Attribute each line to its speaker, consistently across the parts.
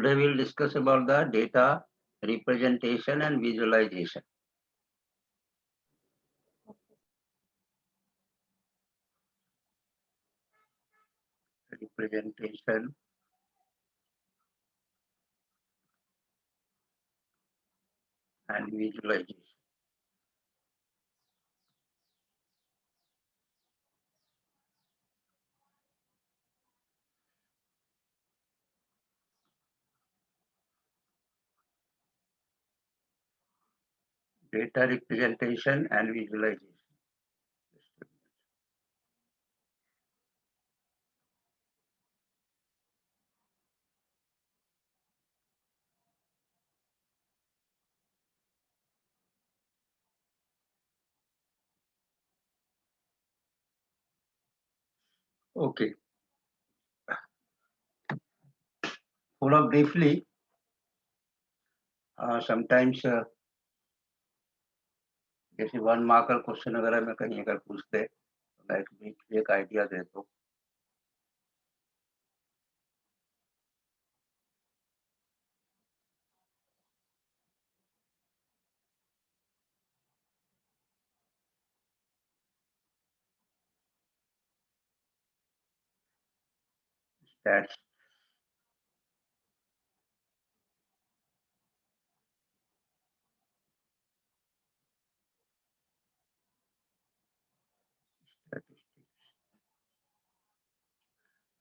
Speaker 1: Today we will discuss about the data representation and visualization. Representation and visualization. Data representation and visualization. Okay. थोड़ा briefly, sometimes जैसे 1 marker question अगर हमें कहीं अगर पूछते तो मैं briefly एक आइडिया दे दूं. Stats.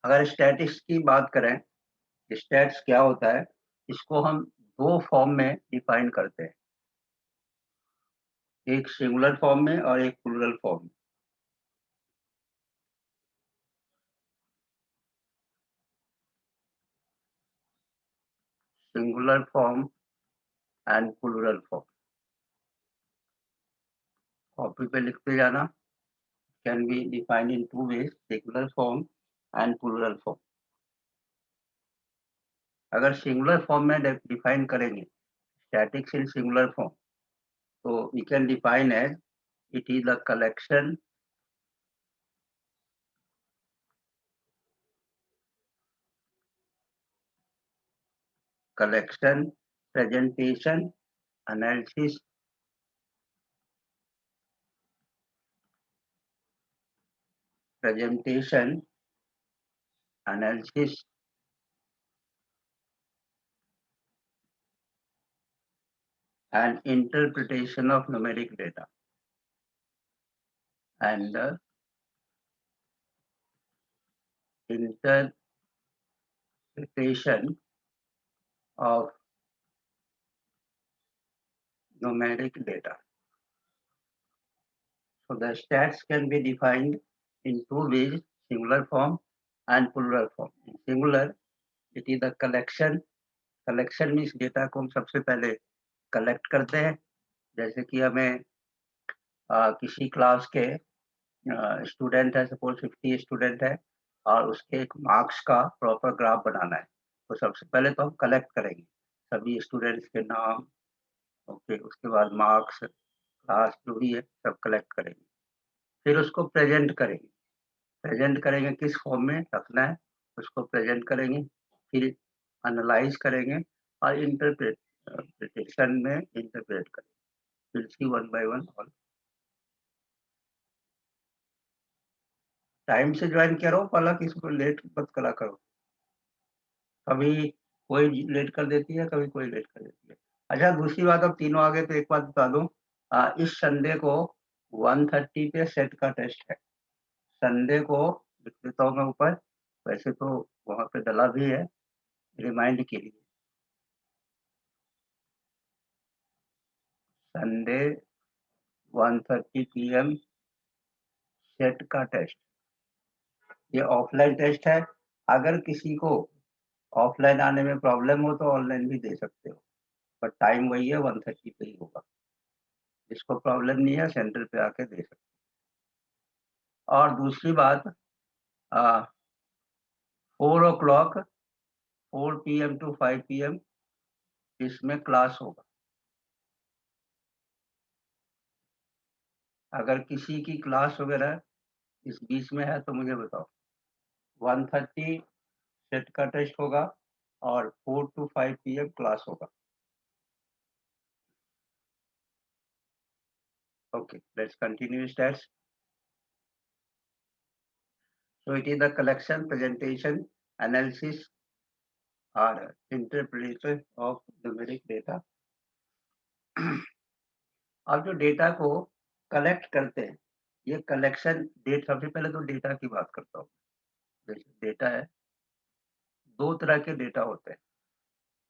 Speaker 1: अगर स्टैटिक्स की बात करें, स्टैट्स क्या होता है, इसको हम दो फॉर्म में डिफाइन करते हैं, एक सिंगुलर फॉर्म में और एक प्लूरल फॉर्म में. Singular form and plural form. Copy पे लिखते जाना. Can be defined in two ways, singular form and plural form. अगर सिंगुलर फॉर्म में डिफाइन करेंगे स्टैटिक्स इन सिंगुलर फॉर्म, तो we can define as it is the collection presentation analysis and interpretation of numeric data and interpretation of numeric data. So the stats can be defined in two ways, singular form and plural form. In singular, it is the collection. Collection means data को हम सबसे पहले collect करते हैं. जैसे कि हमें किसी क्लास के स्टूडेंट है, सपोज 50 स्टूडेंट है और उसके एक मार्क्स का प्रॉपर ग्राफ बनाना है, तो सबसे पहले तो हम कलेक्ट करेंगे सभी स्टूडेंट्स के नाम. ओके, उसके बाद मार्क्स, क्लास जो भी है सब कलेक्ट करेंगे, फिर उसको प्रेजेंट करेंगे. प्रेजेंट करेंगे किस फॉर्म में रखना है उसको प्रेजेंट करेंगे, फिर एनालाइज करेंगे और इंटरप्रिटेशन में इंटरप्रेट करेंगे. फिर सी वन बाय वन. और टाइम से ज्वाइन करो, पहला किसी को लेट मत करा करो. कभी कोई लेट कर देती है, कभी कोई लेट कर देती है. अच्छा, दूसरी बात, अब तीनों आगे तो एक बात बता दूं, इस संडे को 1:30 पे सेट का टेस्ट है. संडे को लिख देता हूँ मैं ऊपर, वैसे तो वहां पे डला भी है रिमाइंड के लिए. संडे 1:30 PM सेट का टेस्ट. ये ऑफलाइन टेस्ट है. अगर किसी को ऑफलाइन आने में प्रॉब्लम हो तो ऑनलाइन भी दे सकते हो, पर टाइम वही है, 1:30 पे ही होगा. जिसको प्रॉब्लम नहीं है सेंटर पे आके दे सकते. और दूसरी बात, 4 o'clock 4 PM to 5 PM इसमें क्लास होगा. अगर किसी की क्लास वगैरह इस बीच में है तो मुझे बताओ. 1:30 सेट का टेस्ट होगा और 4 to 5 PM क्लास होगा. Okay, let's continue stats. So it is the collection, presentation, analysis or interpretation of numeric data. अब जो डेटा को कलेक्ट करते हैं, ये कलेक्शन डेट, सबसे पहले तो डेटा की बात करता हूँ. जैसे डेटा है, दो तरह के डेटा होते हैं,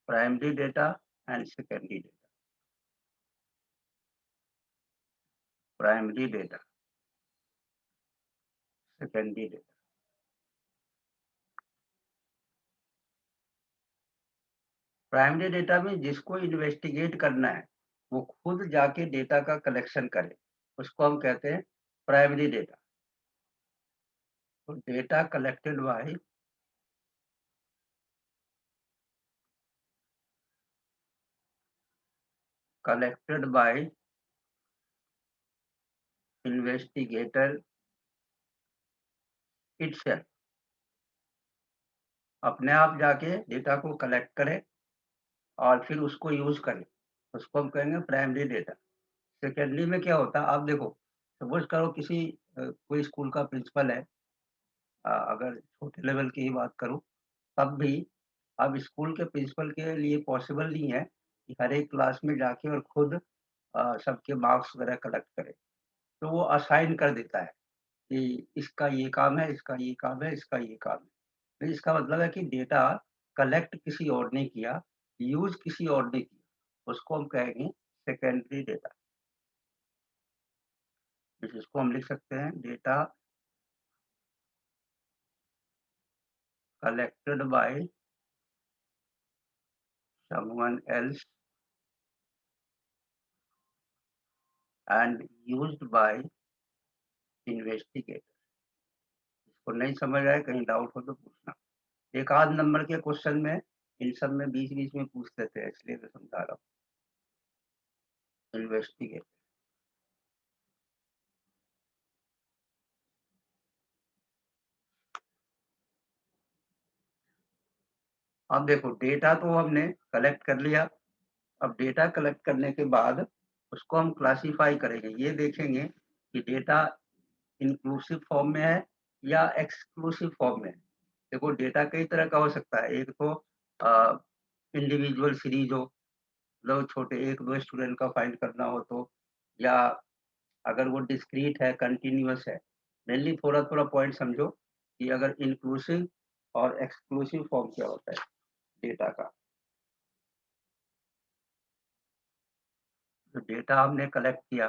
Speaker 1: primary data and secondary data. Primary data, secondary data. Primary data में जिसको इन्वेस्टिगेट करना है वो खुद जाके डेटा का कलेक्शन करे, उसको हम कहते हैं प्राइमरी डेटा. तो data collected by investigator itself. अपने आप जाके डेटा को कलेक्ट करे और फिर उसको यूज करे, उसको हम कहेंगे प्राइमरी डेटा. सेकेंडरी में क्या होता है, आप देखो, सपोज करो किसी कोई स्कूल का प्रिंसिपल है, अगर छोटे लेवल की ही बात करूं, तब भी अब स्कूल के प्रिंसिपल के लिए पॉसिबल नहीं है कि हर एक क्लास में जाके और खुद सबके मार्क्स वगैरह कलेक्ट करे. तो वो असाइन कर देता है कि इसका ये काम है, इसका ये काम है, इसका ये काम है. तो इसका मतलब है कि डेटा कलेक्ट किसी और ने किया, यूज किसी और ने किया, उसको हम कहेंगे सेकेंडरी डेटा. जिसको हम लिख सकते हैं data collected by someone else and used by investigator. इसको नहीं समझ आए, कहीं डाउट हो तो पूछना. एक आध नंबर के क्वेश्चन में इन सब में बीच बीच में पूछ लेते हैं, इसलिए मैं समझा रहा हूँ. इन्वेस्टिगेट. अब देखो, डेटा तो हमने कलेक्ट कर लिया. अब डेटा कलेक्ट करने के बाद उसको हम क्लासिफाई करेंगे. ये देखेंगे कि डेटा इंक्लूसिव फॉर्म में है या एक्सक्लूसिव फॉर्म में है. देखो, डेटा कई तरह का हो सकता है. एक तो इंडिविजुअल सीरीज हो, मतलब छोटे एक दो स्टूडेंट का फाइंड करना हो तो, या अगर वो डिस्क्रीट है, कंटिन्यूअस है. मेनली थोड़ा थोड़ा पॉइंट समझो कि अगर इंक्लूसिव और एक्सक्लूसिव फॉर्म क्या होता है डेटा का. जो डेटा हमने कलेक्ट किया,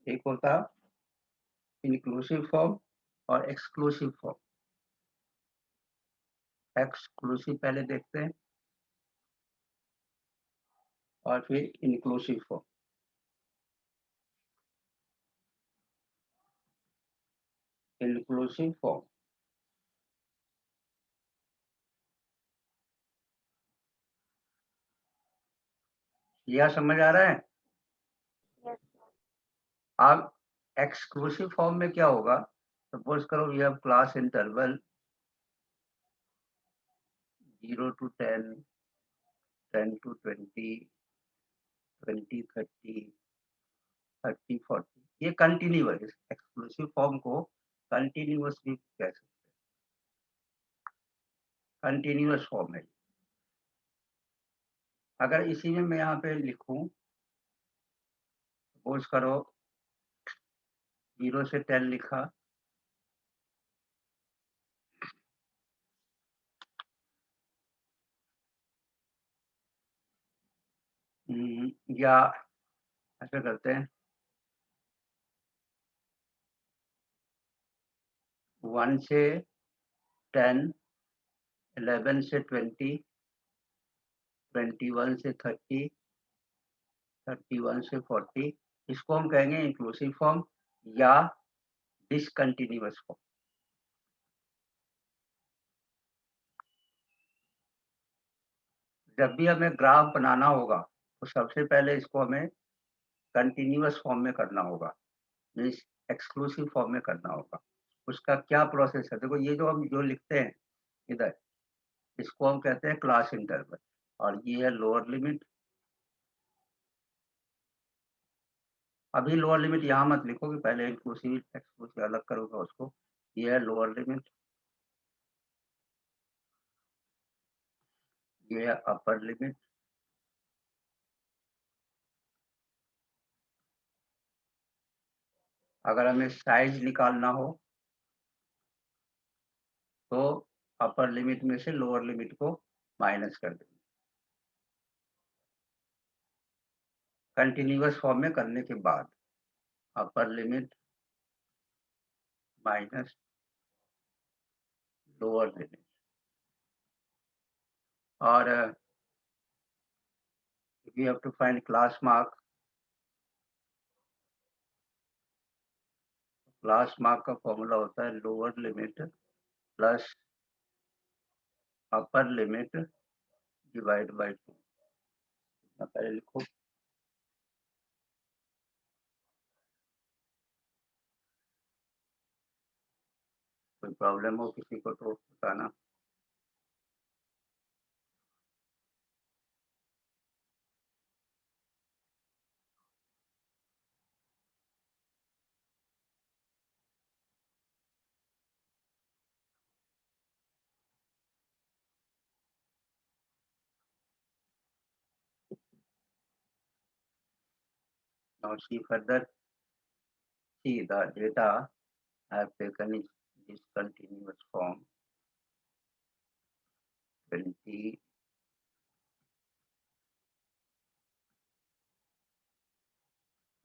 Speaker 1: एक होता इंक्लूसिव फॉर्म और एक्सक्लूसिव फॉर्म. एक्सक्लूसिव पहले देखते हैं और फिर इंक्लूसिव फॉर्म. इंक्लूसिव फॉर्म, यह समझ आ रहा है. अब एक्सक्लूसिव फॉर्म में क्या होगा, सपोज करो ये अब क्लास इंटरवल 0 to 10, 10 to 20, 20, 30, 30, 40, ये कंटिन्यूअस. एक्सक्लूसिव फॉर्म को कंटिन्यूअस भी कह सकते हैं. कंटिन्यूअस फॉर्म है. अगर इसी में मैं यहाँ पे लिखूं, सपोज करो 0 से 10 लिखा, या ऐसा करते हैं 1 से 10, 11 से 20, 21 से 30, 31 से 40. इसको हम कहेंगे इंक्लूसिव फॉर्म या डिसकंटिन्यूअस फॉर्म. जब भी हमें ग्राफ बनाना होगा तो सबसे पहले इसको हमें कंटिन्यूअस फॉर्म में करना होगा, मीन्स एक्सक्लूसिव फॉर्म में करना होगा. उसका क्या प्रोसेस है, देखो ये जो हम जो लिखते हैं इधर, इसको हम कहते हैं क्लास इंटरवल, और ये है लोअर लिमिट। अभी लोअर लिमिट यहाँ मत लिखो कि पहले इंक्लूसिव एक्सक्लूसिव अलग करोगे उसको। ये है लोअर लिमिट, ये है अपर लिमिट, अगर हमें साइज निकालना हो तो अपर लिमिट में से लोअर लिमिट को माइनस कर देंगे कंटिन्यूअस फॉर्म में करने के बाद। Upper limit minus lower limit, और we have to find class mark. Class mark का फॉर्मूला होता है lower limit plus upper limit divide by 2। पहले लिखो, कोई प्रॉब्लम हो किसी को तो बताना। Now see further, see the data I have taken is this continuous form 20,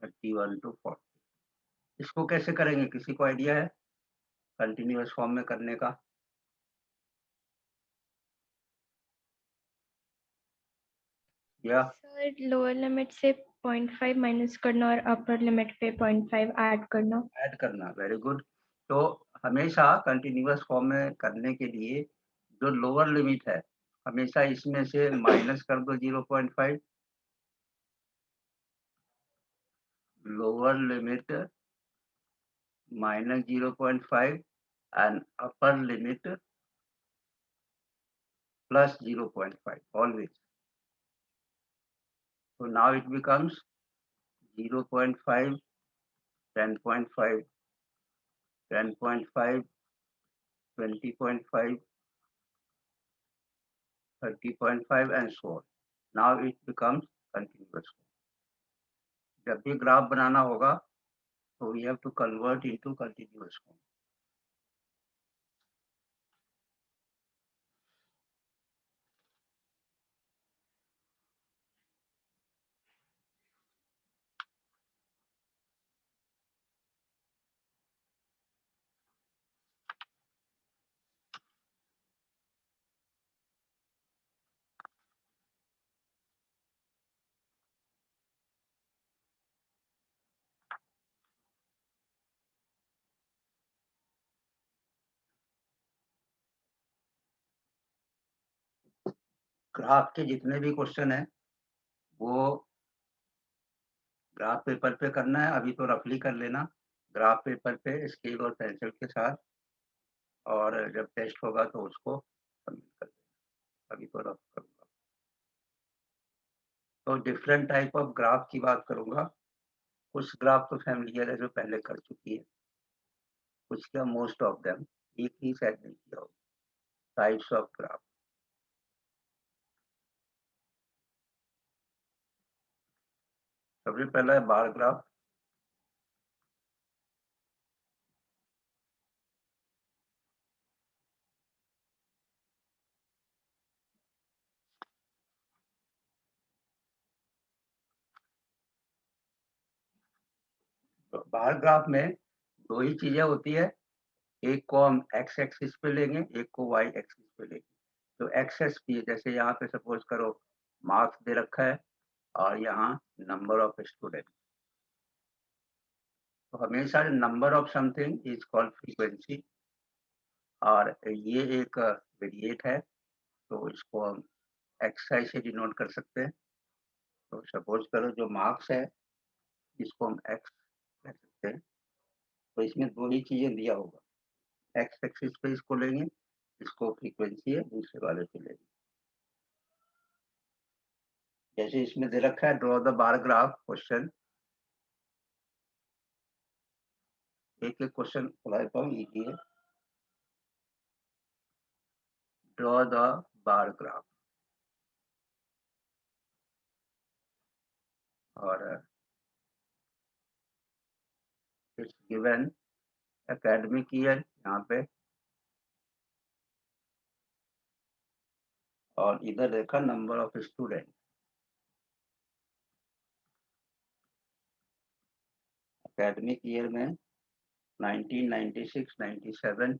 Speaker 1: 31 to 40। इसको कैसे करेंगे, किसी को आइडिया है कंटिन्यूअस फॉर्म में करने का? या
Speaker 2: सर लोअर लिमिट से 0.5 माइनस करना और अपर लिमिट पे 0.5 ऐड करना।
Speaker 1: ऐड करना, वेरी गुड। तो हमेशा कंटिन्यूअस फॉर्म में करने के लिए जो लोअर लिमिट है, हमेशा इसमें से माइनस कर दो 0.5। Lower limit minus 0.5 and upper limit plus 0.5 always. So now it becomes 0.5, 10.5, 10.5, 20.5, 30.5 and so on. Now it becomes continuous. जब भी ग्राफ बनाना होगा तो we have to convert into continuous form. Graph के जितने भी क्वेश्चन है वो ग्राफ पेपर पे करना है। अभी तो रफली कर लेना ग्राफ पेपर पे स्केल और पेंसिल के साथ, और जब टेस्ट होगा तो उसको सबमिट कर देना। अभी तो रफ करूंगा। तो डिफरेंट टाइप ऑफ ग्राफ की बात करूंगा। कुछ ग्राफ तो फैमिलियर है जो पहले कर चुकी है, कुछ क्या मोस्ट ऑफ देम एक ही शायद नहीं किया हो। टाइप्स ऑफ ग्राफ, सबसे पहला है बार ग्राफ। तो बार ग्राफ में दो ही चीजें होती है, एक को हम एक्स एक्सिस पे लेंगे, एक को वाई एक्सिस पे लेंगे। तो एक्सेस की जैसे यहाँ पे सपोज करो मार्क्स दे रखा है और यहाँ नंबर ऑफ स्टूडेंट, तो हमेशा number of something is called frequency, और ये एक वेरिएट है तो इसको हम एक्स आई से डिनोट कर सकते हैं। तो सपोज करो जो मार्क्स है इसको हम एक्स कह सकते हैं। तो इसमें दो ही चीजें दिया होगा, एक्स एक्सिस पे इसको लेंगे इसको फ्रीक्वेंसी है दूसरे वाले से लेंगे। जैसे इसमें दे रखा है draw the bar graph question, एक एक क्वेश्चन खुलाता हूँ, इजी है। ड्रॉ द बार ग्राफ, और इट्स गिवन एकेडमिक ईयर यहाँ पे, और इधर देखा number of student. Academic year में 1996, 97,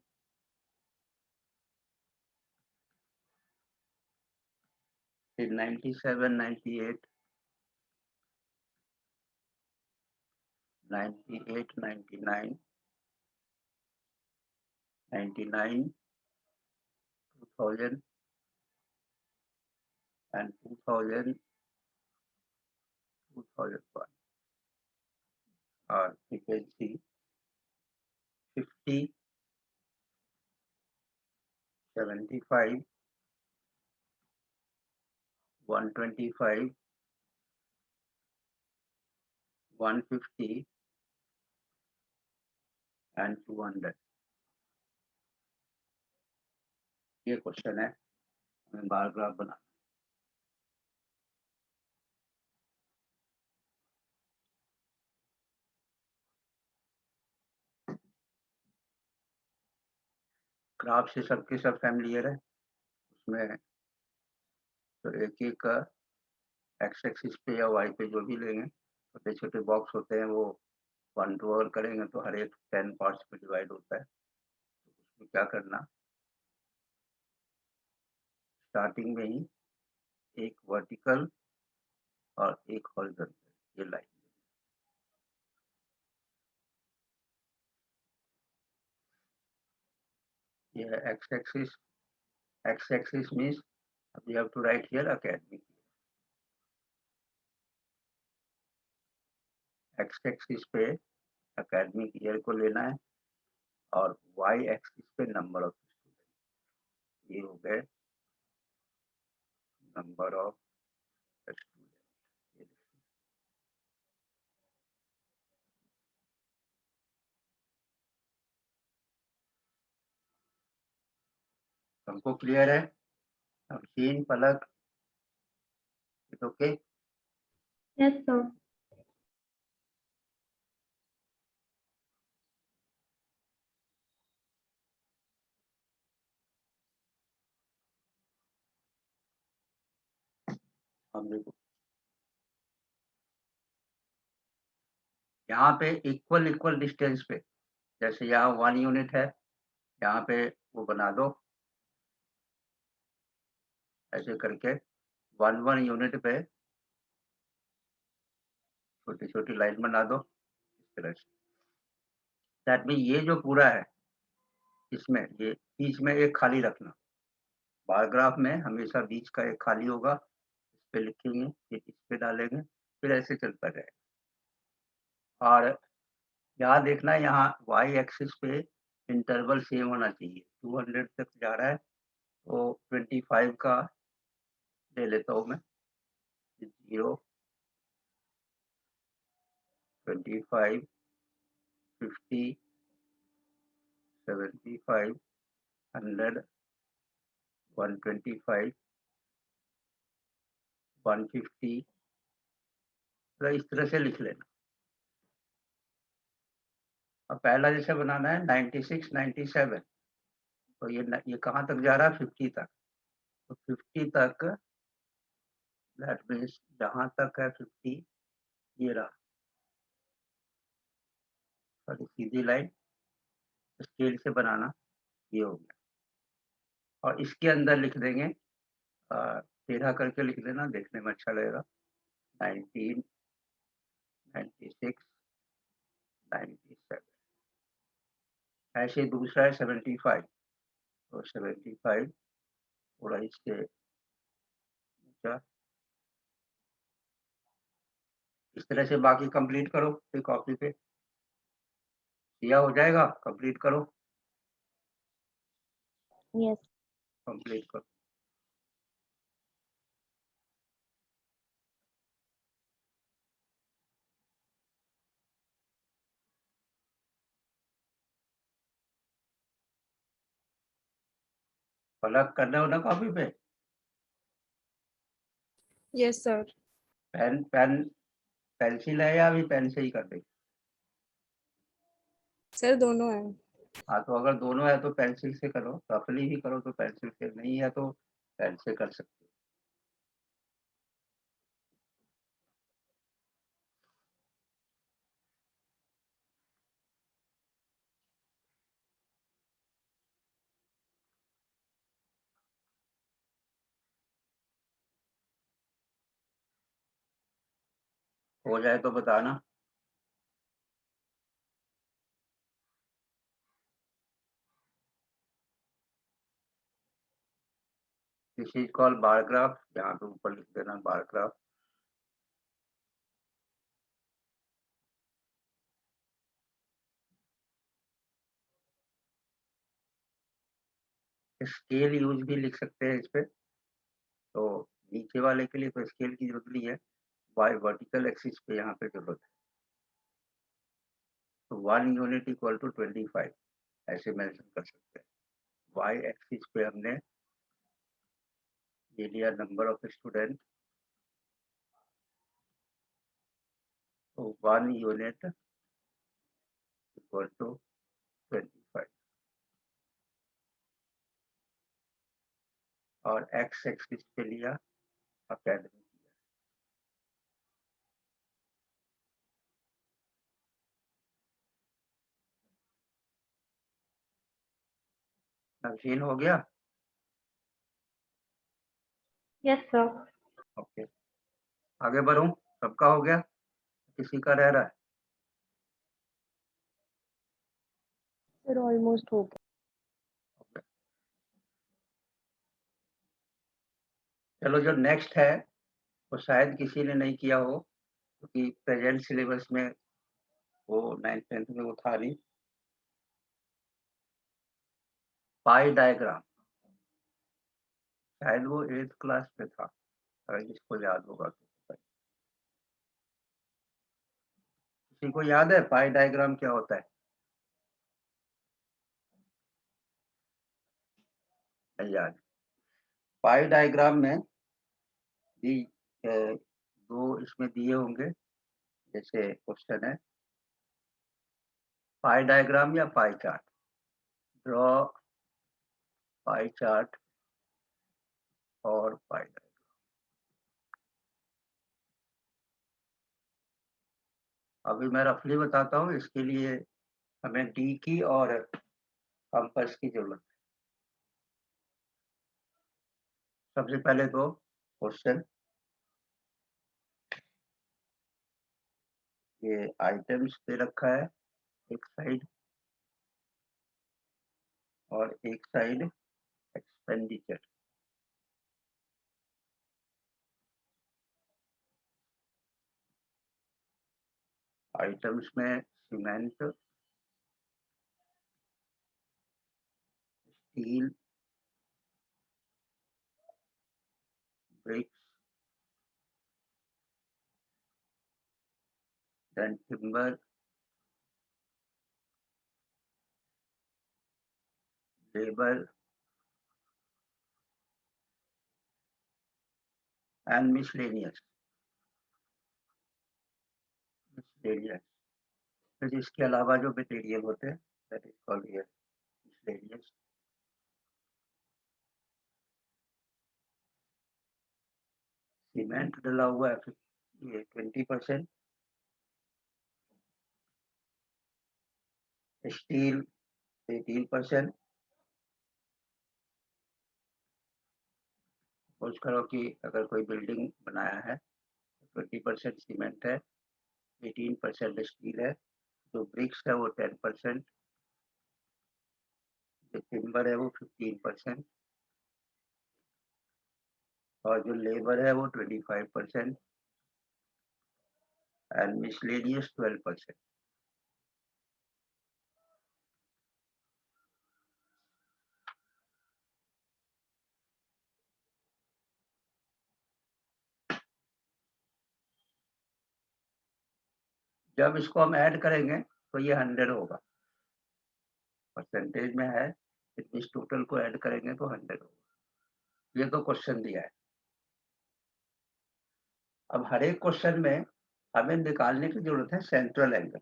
Speaker 1: फिर 97, 98, 98, 99, 99, 2000 and 2000, 2001, और फ्रीक्वेंसी 50, 75, 125, 150 and 200। ये क्वेश्चन है, हमें बार ग्राफ बना। ग्राफ से सबके सब फैमिलियर है, उसमें तो एक एक एक्स एक्सिस पे या वाई पे जो भी लेंगे, छोटे छोटे बॉक्स होते हैं, वो 1 टू ओवर करेंगे तो हर एक 10 पार्ट्स में डिवाइड होता है। तो उसमें क्या करना, स्टार्टिंग में ही एक वर्टिकल और एक हॉरिजॉन्टल, ये लाइन। ये है X axis. X axis means we have to write here academic. X axis पे एकेडमिक ईयर को लेना है, और वाई एक्सिस पे नंबर ऑफ स्टूडेंट। ये हो गए नंबर ऑफ स्टूडेंट। हमको क्लियर है? Abhishek, Palak, okay?
Speaker 2: Yes, sir.
Speaker 1: हम देखो यहाँ पे इक्वल इक्वल डिस्टेंस पे, जैसे यहाँ 1 यूनिट है, यहाँ पे वो बना दो ऐसे करके, 1 यूनिट पे छोटी छोटी लाइन बना दो इस तरह से। दैट मीन ये जो पूरा है, इसमें ये बीच में एक खाली रखना। बार ग्राफ में हमेशा बीच का एक खाली होगा, इस पे लिखेंगे, फिर इस पे डालेंगे, फिर ऐसे चलता रहेगा। और यहाँ देखना, यहाँ वाई एक्सिस पे इंटरवल सेम होना चाहिए। 200 तक जा रहा है तो 25 का ले लेता हूँ मैं, 0, 25, 50, 75, 100, 125, 150, तो इस तरह से लिख लेना। अब पहला जैसे बनाना है 96, 97, तो ये कहाँ तक जा रहा है? 50 तक। तो 50 तक, दैट मीन्स जहाँ तक है 50, ये रहा सॉरी, सीधी लाइन स्केल से बनाना, ये हो गया। और इसके अंदर लिख देंगे 13 करके लिख देना, देखने में अच्छा लगेगा। 19, 96, 97। ऐसे दूसरा है 75, तो 75 थोड़ा इससे ऊंचा। इस तरह से बाकी कंप्लीट करो, फिर कॉपी पे दिया हो जाएगा, कंप्लीट करो।
Speaker 2: Yes.
Speaker 1: कंप्लीट करो। अलग करना हो ना कॉपी पे।
Speaker 3: Yes, sir.
Speaker 1: पेंसिल है या अभी पेन से ही कर दे?
Speaker 3: Sir, दोनों हैं।
Speaker 1: हाँ, तो अगर दोनों है तो पेंसिल से करो, रफली भी करो तो पेंसिल से, नहीं है तो पेन से कर सकते हो जाए तो बताना। This is called bar graph, यहाँ पे ऊपर लिख देना बार ग्राफ। स्केल यूज भी लिख सकते हैं इस पे, तो नीचे वाले के लिए तो स्केल की जरूरत नहीं है, वाई वर्टिकल एक्सिस पे यहाँ पे जरूरत है। तो 1 यूनिट इक्वल टू 25 ऐसे मेंशन कर सकते हैं। वाई एक्सिस पे हमने ये लिया नंबर ऑफ स्टूडेंट, तो 1 यूनिट इक्वल टू 25 और एक्स एक्सिस पे लिया अकेडमिक। नवशीन हो गया?
Speaker 2: Yes, sir.
Speaker 1: ओके, आगे बढ़ूं? सबका हो गया, किसी का रह रहा है?
Speaker 3: Sir, almost हो गया।
Speaker 1: चलो, जो नेक्स्ट है वो शायद किसी ने नहीं किया हो, क्योंकि प्रेजेंट सिलेबस में वो 9th-10th में वो था नहीं। पाई डायग्राम शायद वो 8th क्लास में था, अगर जिसको याद होगा तो। किसी को याद है पाई डायग्राम क्या होता है? नहीं याद। पाई डायग्राम में भी दो इसमें दिए होंगे, जैसे क्वेश्चन है पाई डायग्राम या pie chart. Draw pie chart और पाई डायग्राम। अभी मैं रफली बताता हूँ, इसके लिए हमें डी की और कंपास की जरूरत है। सबसे पहले दो क्वेश्चन, ये आइटम्स पे रखा है एक साइड और एक साइड एक्सपेंडिचर। आइटम्स में cement, steel, bricks, then timber, labour and miscellaneous. फिर इसके अलावा जो मटेरियल होते हैं that is called here miscellaneous. Cement डला हुआ है ये 20%, स्टील 18%। सपोज करो कि अगर कोई बिल्डिंग बनाया है, 20% सीमेंट है, 18% स्टील है, जो ब्रिक्स है वो 10%, जो टिम्बर है वो 15% और जो लेबर है वो 25% एंड मिसलेनियस 12%। जब इसको हम ऐड करेंगे तो ये 100 होगा, परसेंटेज में है, इस टोटल को ऐड करेंगे तो 100 होगा। ये तो क्वेश्चन दिया है। अब हर एक क्वेश्चन में हमें निकालने की जरूरत है सेंट्रल एंगल।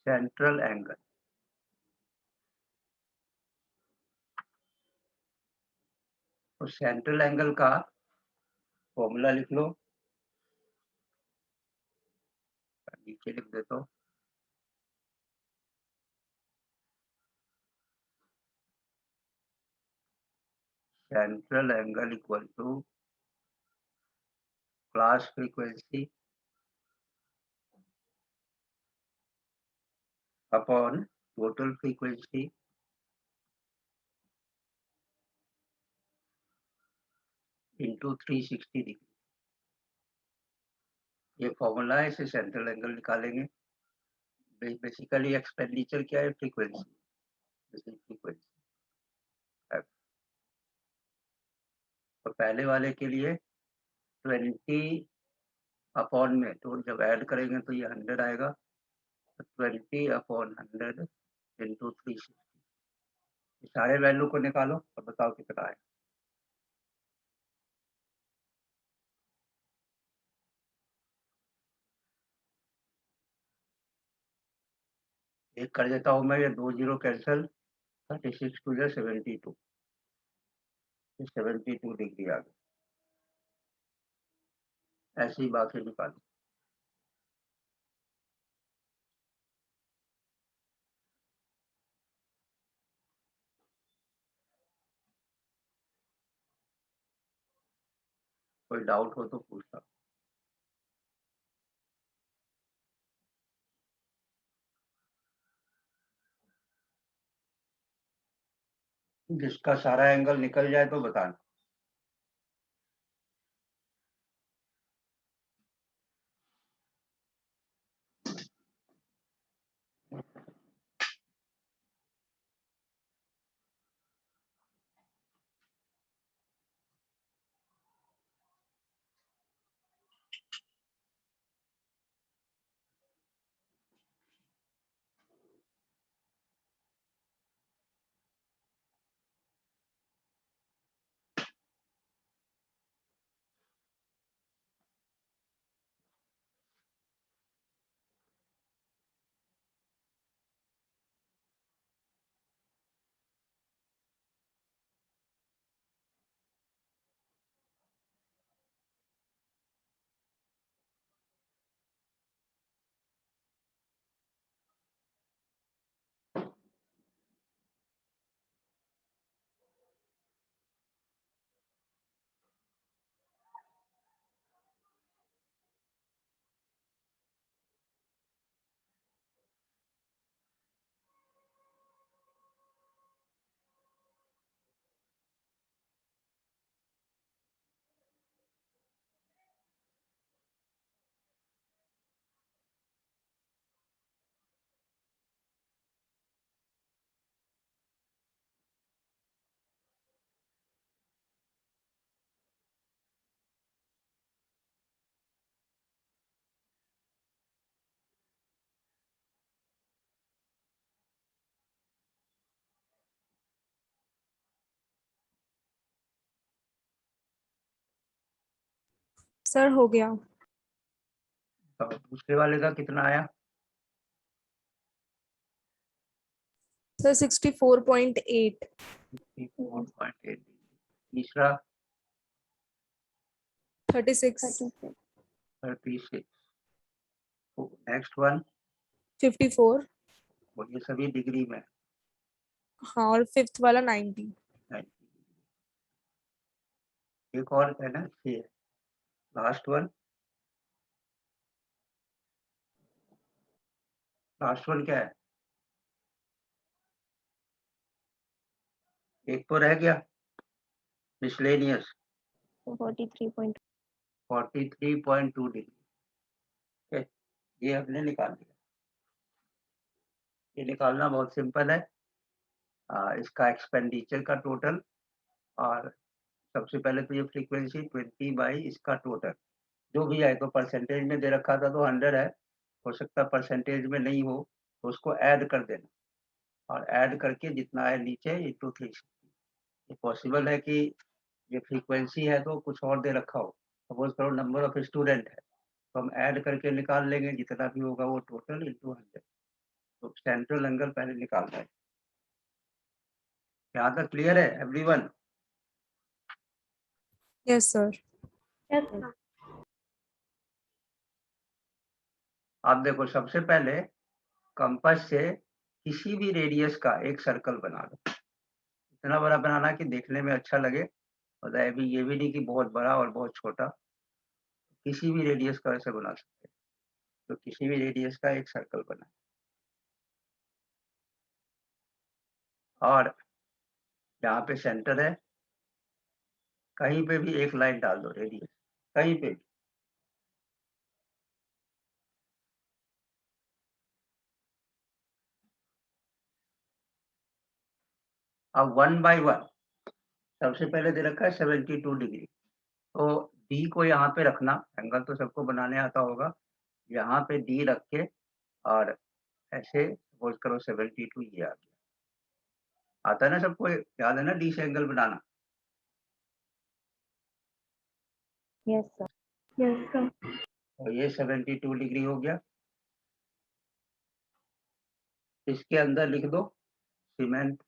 Speaker 1: सेंट्रल एंगल तो सेंट्रल एंगल का फॉर्मूला लिख लो, नीचे लिख देता हूँ। Central angle equal to class frequency upon total frequency into 360 degree. ये फॉर्मूला है, इसे सेंट्रल एंगल निकालेंगे। बेसिकली एक्सपेंडिचर क्या है? Frequency, frequency. तो पहले वाले के लिए 20 अपॉन में तो जब ऐड करेंगे तो ये 100 आएगा, तो 20 अपॉन 100 इंटू 360। सारे वैल्यू को निकालो और बताओ कितना है। एक कर देता हूँ मैं, ये 2 0 कैंसल, 36 टू 72, 72 डिग्री आ गई। ऐसी बातें निकालो। कोई डाउट हो तो पूछना। जिसका सारा एंगल निकल जाए तो बताना।
Speaker 3: सर हो गया।
Speaker 1: तो दूसरे वाले का कितना आया?
Speaker 3: सर 64.8।
Speaker 1: 64.8। तीसरा
Speaker 3: 36।
Speaker 1: 36। Next one
Speaker 3: 54।
Speaker 1: वो ये सभी डिग्री में।
Speaker 3: हाँ, और फिफ्थ वाला 90।
Speaker 1: एक और है ना, ये लास्ट वन। लास्ट वन क्या है? एक तो रह गया मिसलेनियस 43.2 डिग्री। ठीक है, ये हमने निकाल दिया। ये निकालना बहुत सिंपल है। इसका एक्सपेंडिचर का टोटल, और सबसे पहले तो ये फ्रीक्वेंसी 20 बाई इसका टोटल, जो भी है, तो परसेंटेज में दे रखा था तो 100 है, हो सकता है परसेंटेज में नहीं हो, तो उसको ऐड कर देना और ऐड करके जितना है नीचे इंटू 360। ये पॉसिबल है कि ये फ्रीक्वेंसी है तो कुछ और दे रखा हो, सपोज करो नंबर ऑफ स्टूडेंट है, तो हम ऐड करके निकाल लेंगे, जितना भी होगा वो टोटल इंटू 100। तो सेंट्रल एंगल पहले निकालना है। यहाँ तक क्लियर है everyone?
Speaker 3: Yes, sir.
Speaker 2: Yes, sir.
Speaker 1: आप देखो, सबसे पहले कंपास से किसी भी रेडियस का एक सर्कल बना लो। इतना बड़ा बनाना कि देखने में अच्छा लगे, और अभी ये भी नहीं कि बहुत बड़ा और बहुत छोटा, किसी भी रेडियस का ऐसे बना सकते हैं। तो किसी भी रेडियस का एक सर्कल बना, और यहाँ पे सेंटर है, कहीं पे भी एक लाइन डाल दो रेडियस, कहीं पे भी। अब 1 by 1 सबसे पहले दे रखा है 72 डिग्री, तो डी को यहाँ पे रखना, एंगल तो सबको बनाने आता होगा, यहाँ पे डी रख के और ऐसे सपोज करो 72 ये आ गया। आता है ना सबको, याद है ना डी से एंगल बनाना?
Speaker 2: Yes, sir. Yes, sir.
Speaker 1: तो ये 72 डिग्री हो गया। इसके अंदर लिख दो सीमेंट,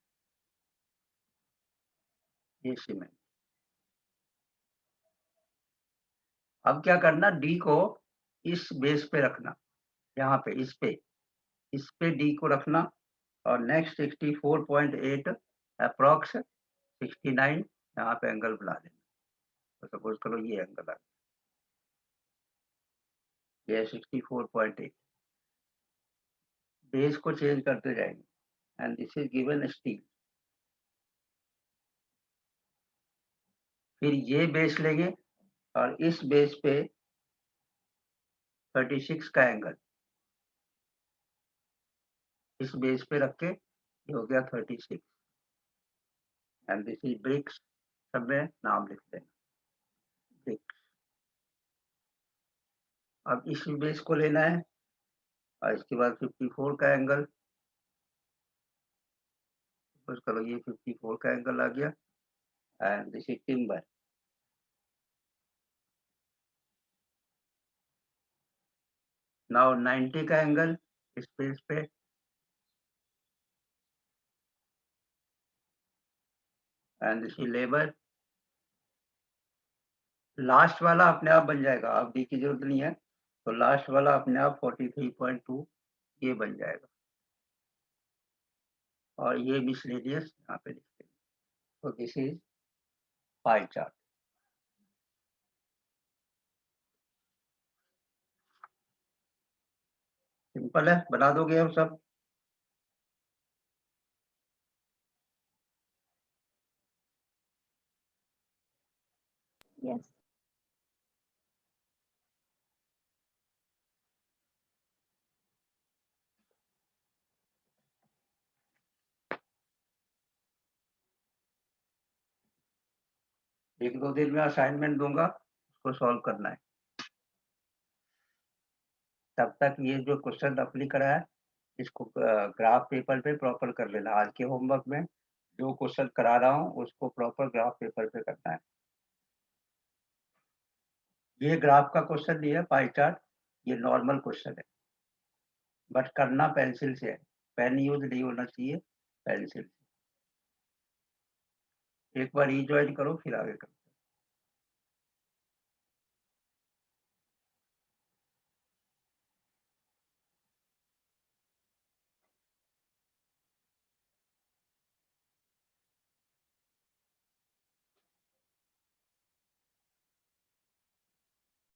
Speaker 1: ये सीमेंट। अब क्या करना, डी को इस बेस पे रखना, यहाँ पे इस पे डी को रखना, और नेक्स्ट 64.8 अप्रॉक्स 69 यहाँ पे एंगल बना देना। तो सपोज करो ये एंगल आ गया, ये 64.8। बेस को चेंज करते जाएंगे, and this is given steel. फिर ये बेस लेंगे और इस बेस पे 36 का एंगल इस बेस पे रख के, ये हो गया 36, एंड दिस इज ब्रिक्स। सब में नाम लिख देना ब्रिक्स। अब इस बेस को लेना है और इसके बाद 54 का एंगल, सपोज करो ये 54 का एंगल आ गया, and this is timber. Now 90 का एंगल इस बेस पे, and this is labour. Last वाला अपने आप बन जाएगा, अब डी की जरूरत नहीं है, तो लास्ट वाला अपने आप 43.2 ये बन जाएगा, और ये मिसलेनियस यहाँ पे लिखते हैं। तो this is pie chart. Simple है, बना दोगे अब सब?
Speaker 2: Yes.
Speaker 1: एक दो दिन में असाइनमेंट दूंगा, उसको सॉल्व करना है। तब तक ये जो क्वेश्चन अपनी करा है, इसको ग्राफ पेपर पे प्रॉपर कर लेना। आज के होमवर्क में जो क्वेश्चन करा रहा हूँ उसको प्रॉपर ग्राफ पेपर पे करना है। ये ग्राफ का क्वेश्चन नहीं है पाई चार्ट, ये नॉर्मल क्वेश्चन है, बट करना पेंसिल से है, पेन यूज नहीं होना चाहिए, पेंसिल से। एक बार रीज्वाइन करो फिर आगे करो।